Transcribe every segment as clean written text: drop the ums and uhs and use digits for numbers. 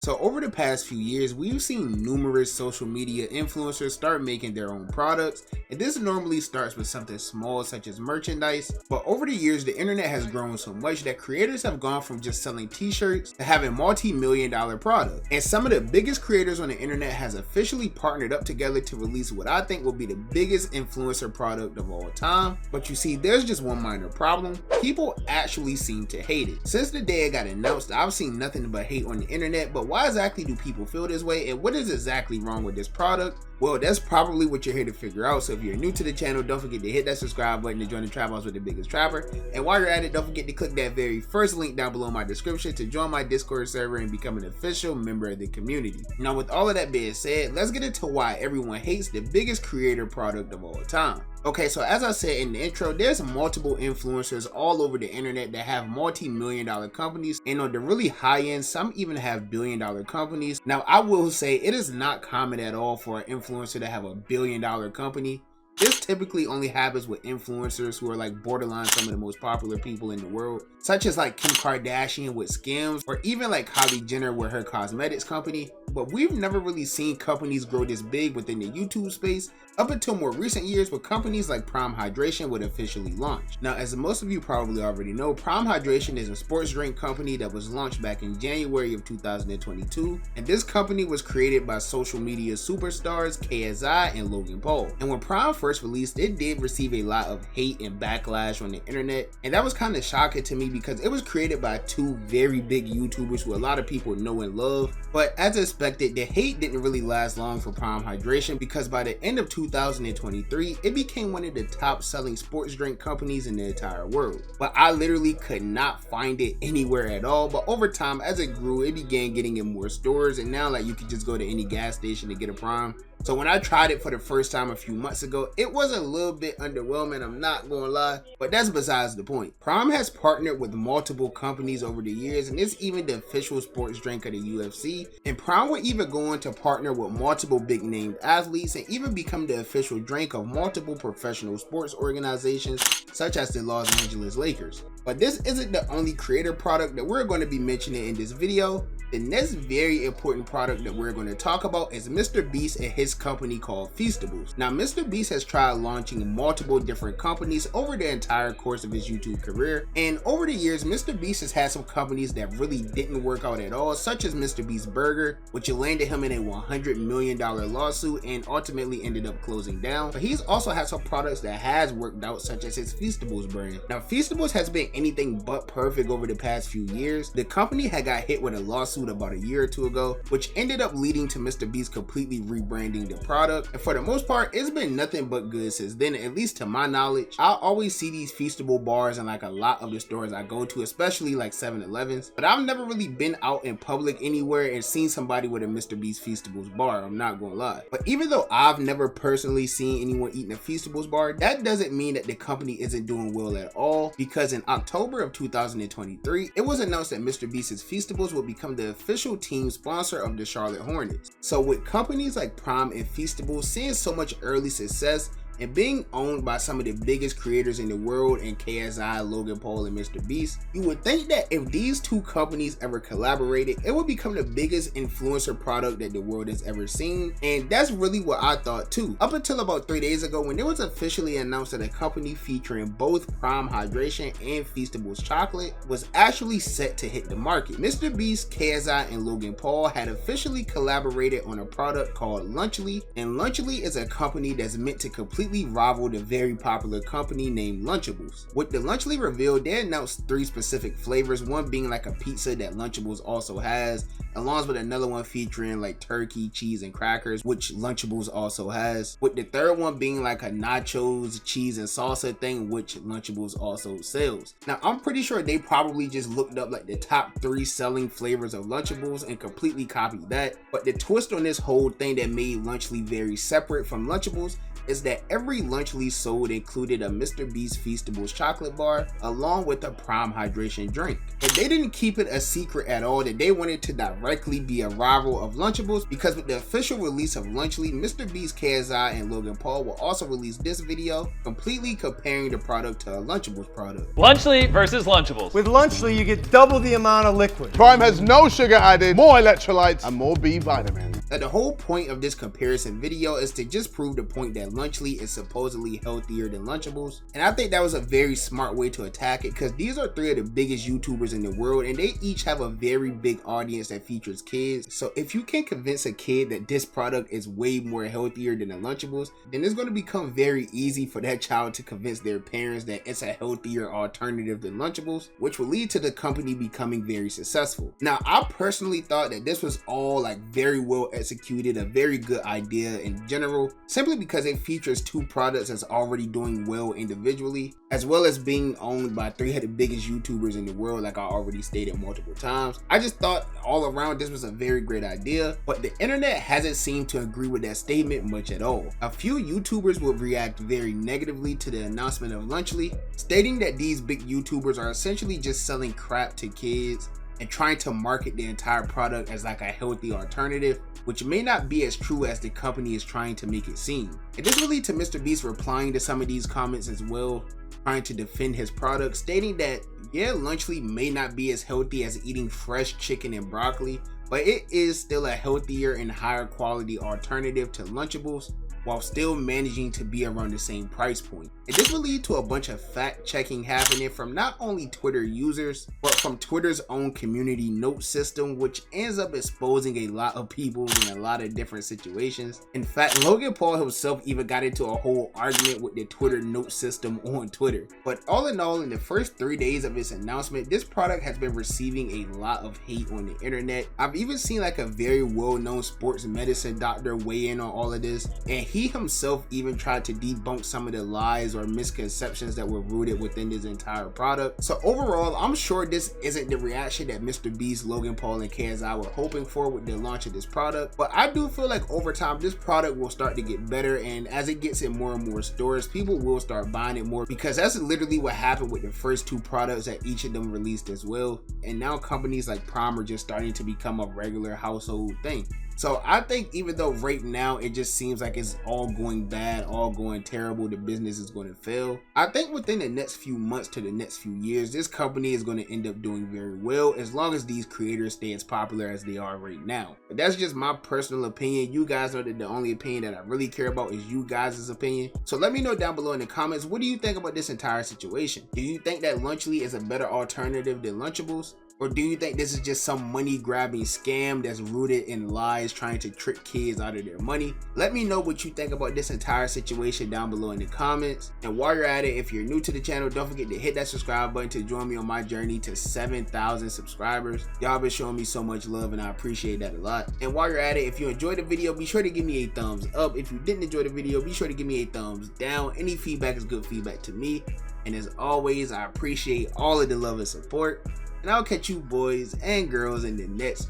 So over the past few years, we've seen numerous social media influencers start making their own products, and this normally starts with something small such as merchandise, but over the years the internet has grown so much that creators have gone from just selling t-shirts to having multi-million-dollar products. And some of the biggest creators on the internet has officially partnered up together to release what I think will be the biggest influencer product of all time. But you see, there's just one minor problem. People actually seem to hate it. Since the day it got announced, I've seen nothing but hate on the internet, but why exactly do people feel this way, and what is exactly wrong with this product? Well, that's probably what you're here to figure out. So if you're new to the channel, don't forget to hit that subscribe button to join the Trap House with the biggest trapper. And while you're at it, don't forget to click that very first link down below in my description to join my Discord server and become an official member of the community. Now, with all of that being said, let's get into why everyone hates the biggest creator product of all time. Okay, so as I said in the intro, there's multiple influencers all over the internet that have multi-million-dollar companies, and on the really high end, some even have billion-dollar companies. Now, I will say it is not common at all for an influencer to have a billion-dollar company. This typically only happens with influencers who are like borderline some of the most popular people in the world, such as like Kim Kardashian with Skims, or even like Kylie Jenner with her cosmetics company. But we've never really seen companies grow this big within the YouTube space up until more recent years, with companies like Prime Hydration would officially launch. Now, as most of you probably already know, Prime Hydration is a sports drink company that was launched back in January of 2022, and this company was created by social media superstars KSI and Logan Paul. And when Prime first released, it did receive a lot of hate and backlash on the internet, and that was kind of shocking to me because it was created by two very big YouTubers who a lot of people know and love. But as expected, the hate didn't really last long for Prime Hydration, because by the end of 2023, it became one of the top selling sports drink companies in the entire world. But I literally could not find it anywhere at all. But over time, as it grew, it began getting in more stores, and now like you could just go to any gas station to get a Prime. So when I tried it for the first time a few months ago, it was a little bit underwhelming, I'm not gonna lie, but that's besides the point. Prime has partnered with multiple companies over the years, and it's even the official sports drink of the UFC. And Prime would even go on to partner with multiple big named athletes and even become the official drink of multiple professional sports organizations such as the Los Angeles Lakers. But this isn't the only creator product that we're going to be mentioning in this video. The next very important product that we're going to talk about is MrBeast and his company called Feastables. Now, MrBeast has tried launching multiple different companies over the entire course of his YouTube career, and over the years, MrBeast has had some companies that really didn't work out at all, such as MrBeast Burger, which landed him in a $100 million lawsuit and ultimately ended up closing down. But he's also had some products that has worked out, such as his Feastables brand. Now, Feastables has been anything but perfect over the past few years. The company had got hit with a lawsuit about a year or two ago, which ended up leading to MrBeast completely rebranding the product, and for the most part it's been nothing but good since then, at least to my knowledge. I always see these Feastable bars in like a lot of the stores I go to, especially like 7-Elevens, but I've never really been out in public anywhere and seen somebody with a MrBeast Feastables bar, I'm not gonna lie. But even though I've never personally seen anyone eating a Feastables bar, that doesn't mean that the company isn't doing well at all, because in October of 2023 it was announced that MrBeast's Feastables would become the official team sponsor of the Charlotte Hornets. So with companies like Prime and Feastables seeing so much early success and being owned by some of the biggest creators in the world in KSI, Logan Paul, and MrBeast, you would think that if these two companies ever collaborated, it would become the biggest influencer product that the world has ever seen. And that's really what I thought too, up until about 3 days ago when it was officially announced that a company featuring both Prime Hydration and Feastables Chocolate was actually set to hit the market. MrBeast, KSI, and Logan Paul had officially collaborated on a product called Lunchables, and Lunchables is a company that's meant to completely rival the very popular company named Lunchables. With the Lunchables reveal, they announced 3 specific flavors, one being like a pizza that Lunchables also has, along with another one featuring like turkey, cheese, and crackers, which Lunchables also has, with the third one being like a nachos, cheese, and salsa thing, which Lunchables also sells. Now, I'm pretty sure they probably just looked up like the top 3 selling flavors of Lunchables and completely copied that, but the twist on this whole thing that made Lunchables very separate from Lunchables is that every Lunchly sold included a MrBeast Feastables Chocolate bar along with a Prime hydration drink. And they didn't keep it a secret at all that they wanted to directly be a rival of Lunchables, because with the official release of Lunchly, MrBeast, KSI, and Logan Paul will also release this video completely comparing the product to a Lunchables product. Lunchly versus Lunchables. With Lunchly, you get double the amount of liquid. Prime has no sugar added, more electrolytes, and more B vitamins. Now, the whole point of this comparison video is to just prove the point that Lunchly is supposedly healthier than Lunchables. And I think that was a very smart way to attack it, because these are three of the biggest YouTubers in the world and they each have a very big audience that features kids. So if you can convince a kid that this product is way more healthier than the Lunchables, then it's going to become very easy for that child to convince their parents that it's a healthier alternative than Lunchables, which will lead to the company becoming very successful. Now, I personally thought that this was all like very well executed, a very good idea in general, simply because it features two products that's already doing well individually, as well as being owned by three of the biggest YouTubers in the world, like I already stated multiple times. I just thought all around this was a very great idea, but the internet hasn't seemed to agree with that statement much at all. A few YouTubers would react very negatively to the announcement of Lunchly, stating that these big YouTubers are essentially just selling crap to kids and trying to market the entire product as like a healthy alternative, which may not be as true as the company is trying to make it seem. And this will lead to MrBeast replying to some of these comments as well, trying to defend his product, stating that yeah, Lunchly may not be as healthy as eating fresh chicken and broccoli, but it is still a healthier and higher quality alternative to Lunchables, while still managing to be around the same price point. And this will lead to a bunch of fact checking happening from not only Twitter users, but from Twitter's own community note system, which ends up exposing a lot of people in a lot of different situations. In fact, Logan Paul himself even got into a whole argument with the Twitter note system on Twitter. But all in all, in the first 3 days of its announcement, this product has been receiving a lot of hate on the internet. I've even seen like a very well-known sports medicine doctor weigh in on all of this, and he himself even tried to debunk some of the lies or misconceptions that were rooted within this entire product. So overall, I'm sure this isn't the reaction that MrBeast, Logan Paul, and KSI were hoping for with the launch of this product, but I do feel like over time this product will start to get better, and as it gets in more and more stores, people will start buying it more, because that's literally what happened with the first two products that each of them released as well. And now companies like Prime are just starting to become a regular household thing. So I think even though right now it just seems like it's all going bad, all going terrible, the business is going to fail, I think within the next few months to the next few years, this company is going to end up doing very well, as long as these creators stay as popular as they are right now. But that's just my personal opinion. You guys know that the only opinion that I really care about is you guys' opinion. So let me know down below in the comments, what do you think about this entire situation? Do you think that Lunchly is a better alternative than Lunchables? Or do you think this is just some money grabbing scam that's rooted in lies trying to trick kids out of their money? Let me know what you think about this entire situation down below in the comments. And while you're at it, if you're new to the channel, don't forget to hit that subscribe button to join me on my journey to 7,000 subscribers. Y'all been showing me so much love and I appreciate that a lot. And while you're at it, if you enjoyed the video, be sure to give me a thumbs up. If you didn't enjoy the video, be sure to give me a thumbs down. Any feedback is good feedback to me. And as always, I appreciate all of the love and support. And I'll catch you boys and girls in the next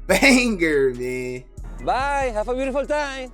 banger, man. Bye. Have a beautiful time.